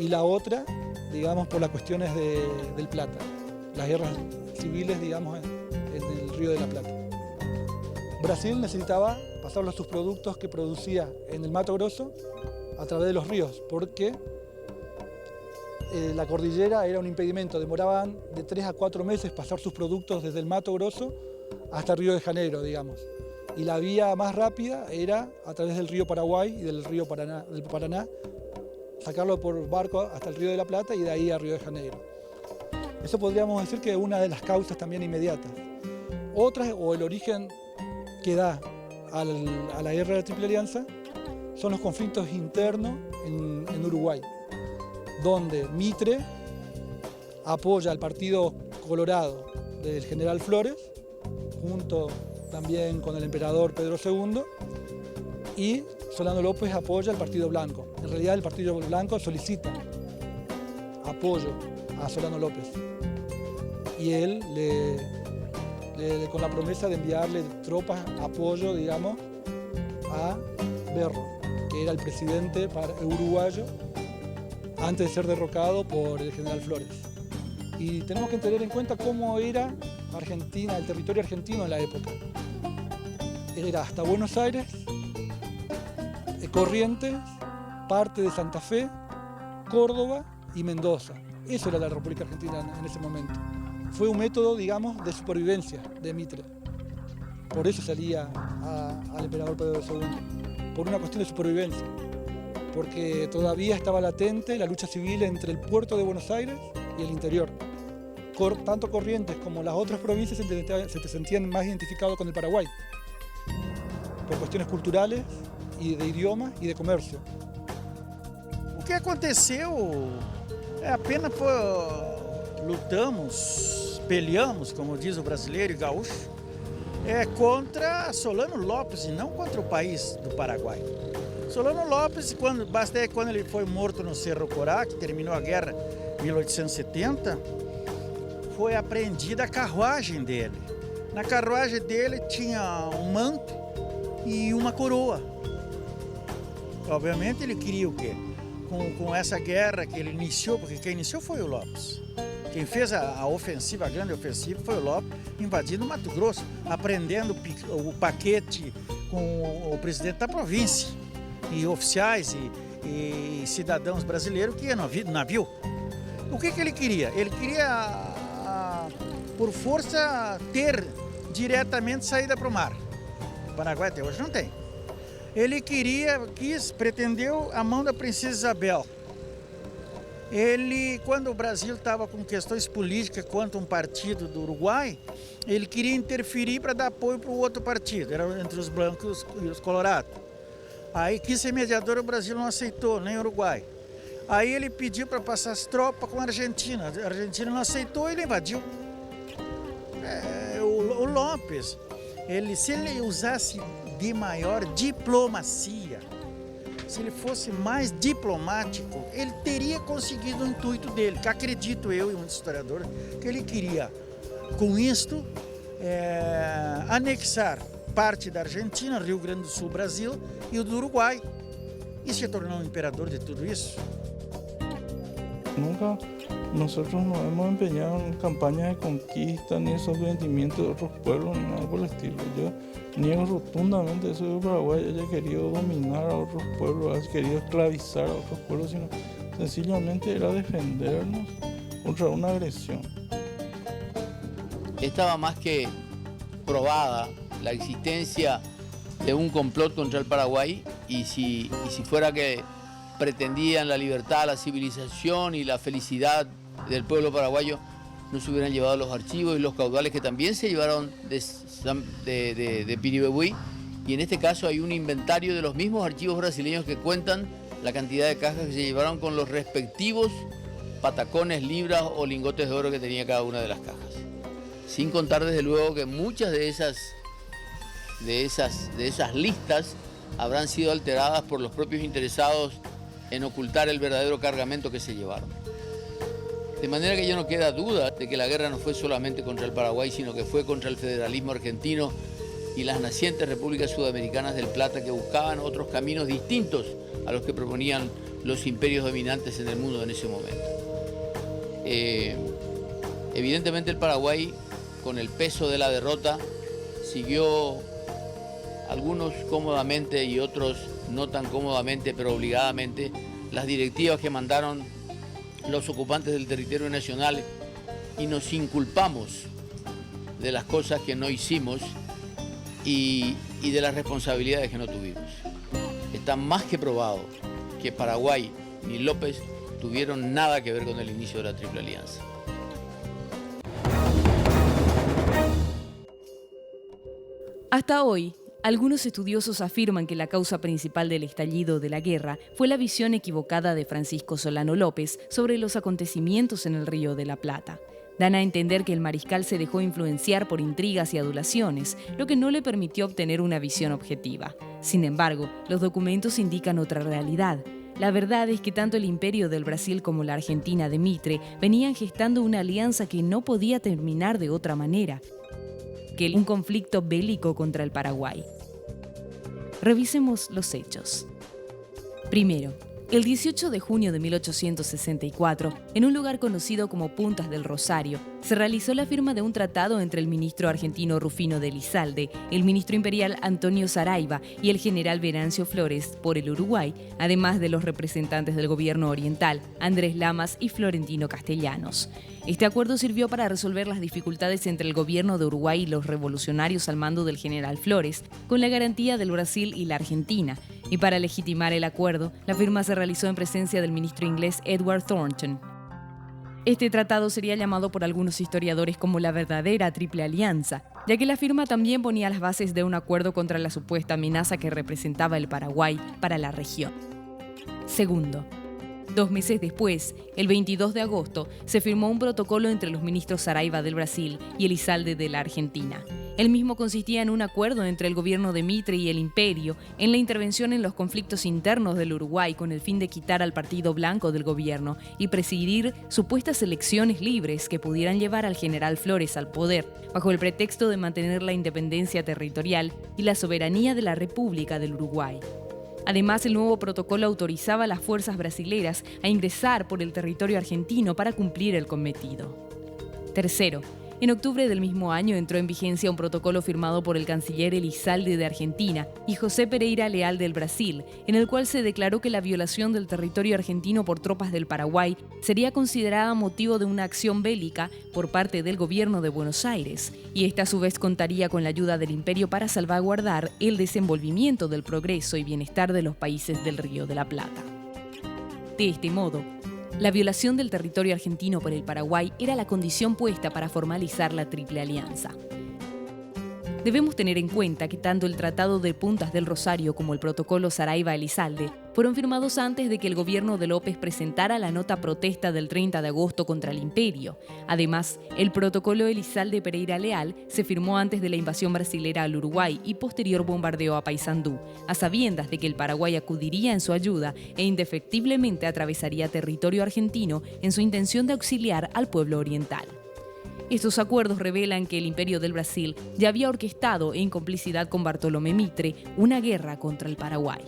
y la otra, digamos, por las cuestiones del Plata, las guerras civiles, digamos, en el Río de la Plata. Brasil necesitaba pasar sus productos que producía en el Mato Grosso a través de los ríos, porque la cordillera era un impedimento, demoraban de 3 a 4 meses pasar sus productos desde el Mato Grosso hasta Río de Janeiro, digamos. Y la vía más rápida era a través del río Paraguay y del río Paraná, sacarlo por barco hasta el Río de la Plata y de ahí a Río de Janeiro. Eso podríamos decir que es una de las causas también inmediatas. Otra, o el origen que da a la guerra de la Triple Alianza, son los conflictos internos en Uruguay, donde Mitre apoya al Partido Colorado del general Flores, junto también con el emperador Pedro II, y Solano López apoya al Partido Blanco. En realidad el Partido Blanco solicita apoyo a Solano López y él con la promesa de enviarle tropas, apoyo, digamos, a Berro, que era el presidente uruguayo antes de ser derrocado por el general Flores. Y tenemos que tener en cuenta cómo era Argentina, el territorio argentino en la época. Era hasta Buenos Aires, Corrientes, parte de Santa Fe, Córdoba y Mendoza. Eso era la República Argentina en ese momento. Fue un método, digamos, de supervivencia de Mitre. Por eso salía al emperador Pedro II, por una cuestión de supervivencia, porque todavía estaba latente la lucha civil entre el puerto de Buenos Aires y el interior. Tanto Corrientes como las otras provincias se sentían más identificados con el Paraguay, por cuestiones culturales e de idioma e de comércio. O que aconteceu é apenas lutamos, peleamos, como diz o brasileiro e gaúcho, contra Solano Lopes e não contra o país do Paraguai. Solano Lopes, quando ele foi morto no Cerro Corá, que terminou a guerra em 1870, foi apreendida a carruagem dele. Na carruagem dele tinha um manto e uma coroa. Obviamente ele queria o quê? Com essa guerra que ele iniciou, porque quem iniciou foi o Lopes. Quem fez a ofensiva, a grande ofensiva, foi o Lopes, invadindo o Mato Grosso, apreendendo o paquete com o presidente da província, e oficiais e cidadãos brasileiros que iam no navio. O que ele queria? Ele queria, por força, ter diretamente saída para o mar. O Paraguai até hoje não tem. Ele pretendeu a mão da princesa Isabel. Ele, quando o Brasil estava com questões políticas contra um partido do Uruguai, ele queria interferir para dar apoio para o outro partido, era entre os brancos e os colorados. Aí quis ser mediador, o Brasil não aceitou, nem o Uruguai. Aí ele pediu para passar as tropas com a Argentina não aceitou e ele invadiu. O Lopes, se ele usasse de maior diplomacia, se ele fosse mais diplomático, ele teria conseguido o intuito dele, que acredito eu e muitos historiadores, que ele queria, com isto, anexar parte da Argentina, Rio Grande do Sul, Brasil e o do Uruguai, e se tornou um imperador de tudo isso. Nunca nosotros nos hemos empeñado en campañas de conquista ni de sometimiento de otros pueblos ni nada por el estilo. Yo niego rotundamente eso de que Paraguay haya querido dominar a otros pueblos, haya querido esclavizar a otros pueblos, sino sencillamente era defendernos contra una agresión. Estaba más que probada la existencia de un complot contra el Paraguay y si fuera que pretendían la libertad, la civilización y la felicidad del pueblo paraguayo, no se hubieran llevado los archivos y los caudales que también se llevaron de Piribebuy, y en este caso hay un inventario de los mismos archivos brasileños que cuentan la cantidad de cajas que se llevaron con los respectivos patacones, libras o lingotes de oro que tenía cada una de las cajas. Sin contar desde luego que muchas de esas listas habrán sido alteradas por los propios interesados en ocultar el verdadero cargamento que se llevaron. De manera que ya no queda duda de que la guerra no fue solamente contra el Paraguay, sino que fue contra el federalismo argentino y las nacientes repúblicas sudamericanas del Plata que buscaban otros caminos distintos a los que proponían los imperios dominantes en el mundo en ese momento. Evidentemente el Paraguay, con el peso de la derrota, siguió, algunos cómodamente y otros no tan cómodamente, pero obligadamente, las directivas que mandaron los ocupantes del territorio nacional, y nos inculpamos de las cosas que no hicimos y de las responsabilidades que no tuvimos. Está más que probado que Paraguay ni López tuvieron nada que ver con el inicio de la Triple Alianza. Hasta hoy, algunos estudiosos afirman que la causa principal del estallido de la guerra fue la visión equivocada de Francisco Solano López sobre los acontecimientos en el Río de la Plata. Dan a entender que el mariscal se dejó influenciar por intrigas y adulaciones, lo que no le permitió obtener una visión objetiva. Sin embargo, los documentos indican otra realidad. La verdad es que tanto el Imperio del Brasil como la Argentina de Mitre venían gestando una alianza que no podía terminar de otra manera que un conflicto bélico contra el Paraguay. Revisemos los hechos. Primero, el 18 de junio de 1864, en un lugar conocido como Puntas del Rosario, se realizó la firma de un tratado entre el ministro argentino Rufino de Elizalde, el ministro imperial Antonio Saraiva y el general Venancio Flores por el Uruguay, además de los representantes del gobierno oriental, Andrés Lamas y Florentino Castellanos. Este acuerdo sirvió para resolver las dificultades entre el gobierno de Uruguay y los revolucionarios al mando del general Flores, con la garantía del Brasil y la Argentina. Y para legitimar el acuerdo, la firma se realizó en presencia del ministro inglés Edward Thornton. Este tratado sería llamado por algunos historiadores como la verdadera Triple Alianza, ya que la firma también ponía las bases de un acuerdo contra la supuesta amenaza que representaba el Paraguay para la región. Segundo, 2 meses después, el 22 de agosto, se firmó un protocolo entre los ministros Saraiva del Brasil y Elizalde de la Argentina. El mismo consistía en un acuerdo entre el gobierno de Mitre y el Imperio en la intervención en los conflictos internos del Uruguay con el fin de quitar al Partido Blanco del gobierno y presidir supuestas elecciones libres que pudieran llevar al general Flores al poder, bajo el pretexto de mantener la independencia territorial y la soberanía de la República del Uruguay. Además, el nuevo protocolo autorizaba a las fuerzas brasileras a ingresar por el territorio argentino para cumplir el cometido. Tercero, en octubre del mismo año entró en vigencia un protocolo firmado por el canciller Elizalde de Argentina y José Pereira Leal del Brasil, en el cual se declaró que la violación del territorio argentino por tropas del Paraguay sería considerada motivo de una acción bélica por parte del gobierno de Buenos Aires, y esta a su vez contaría con la ayuda del Imperio para salvaguardar el desenvolvimiento del progreso y bienestar de los países del Río de la Plata. De este modo, la violación del territorio argentino por el Paraguay era la condición puesta para formalizar la Triple Alianza. Debemos tener en cuenta que tanto el Tratado de Puntas del Rosario como el Protocolo Saraiva-Elizalde fueron firmados antes de que el gobierno de López presentara la nota protesta del 30 de agosto contra el Imperio. Además, el Protocolo Elizalde-Pereira Leal se firmó antes de la invasión brasilera al Uruguay y posterior bombardeo a Paysandú, a sabiendas de que el Paraguay acudiría en su ayuda e indefectiblemente atravesaría territorio argentino en su intención de auxiliar al pueblo oriental. Estos acuerdos revelan que el Imperio del Brasil ya había orquestado, en complicidad con Bartolomé Mitre, una guerra contra el Paraguay.